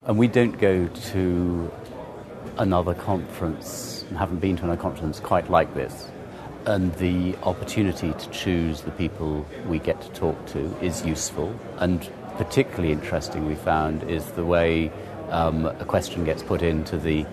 And we don't go to another conference, and haven't been to another conference quite like this. And the opportunity to choose the people we get to talk to is useful. And particularly interesting, we found, is the way a question gets put into the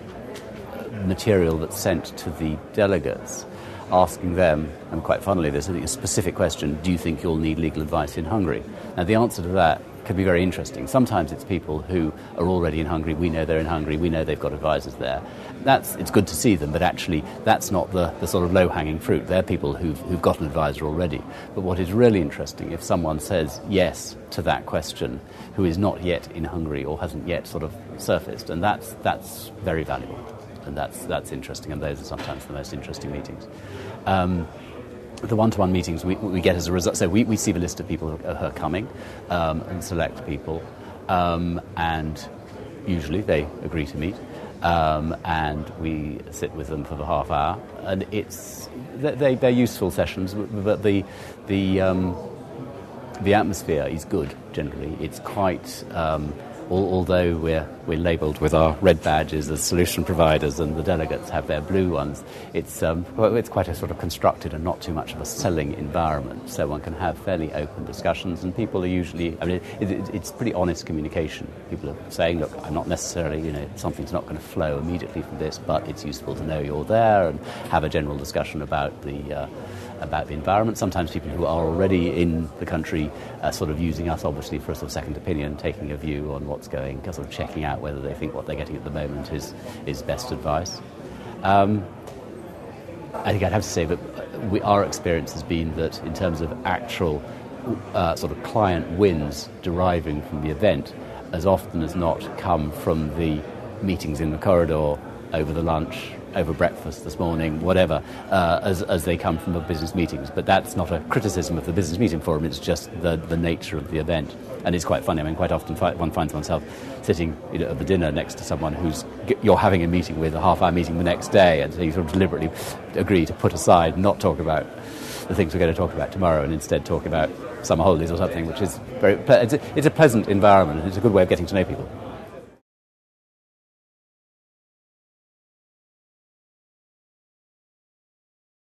material that's sent to the delegates, asking them, and quite funnily, there's a specific question: do you think you'll need legal advice in Hungary? Now, the answer to that can be very interesting. Sometimes it's people who are already in Hungary. We know they're in Hungary. We know they've got advisors there. It's good to see them, but actually that's not the sort of low-hanging fruit. They're people who've got an advisor already. But what is really interesting, if someone says yes to that question who is not yet in Hungary or hasn't yet sort of surfaced, and that's very valuable. And that's interesting, and those are sometimes the most interesting meetings. The one-to-one meetings we get as a result, so we see the list of people who are coming and select people, and usually they agree to meet, and we sit with them for the half hour, and they're useful sessions, but the atmosphere is good generally. It's quite... although we're labelled with our red badges as solution providers and the delegates have their blue ones, it's quite a sort of constructed and not too much of a selling environment. So one can have fairly open discussions, and people are usually, it's pretty honest communication. People are saying, look, I'm not necessarily, something's not going to flow immediately from this, but it's useful to know you're there, and have a general discussion about the environment. Sometimes people who are already in the country are sort of using us, obviously, for a sort of second opinion, taking a view on what's going, sort of checking out whether they think what they're getting at the moment is best advice. I think I'd have to say that our experience has been that in terms of actual sort of client wins deriving from the event, as often as not come from the meetings in the corridor, over the lunch, over breakfast this morning, whatever, as they come from the business meetings. But that's not a criticism of the business meeting forum, it's just the nature of the event. And it's quite funny. Quite often one finds oneself sitting at the dinner next to someone you're having a meeting with, a half-hour meeting the next day, and so you sort of deliberately agree to put aside, not talk about the things we're going to talk about tomorrow, and instead talk about summer holidays or something, which is it's a pleasant environment, and it's a good way of getting to know people.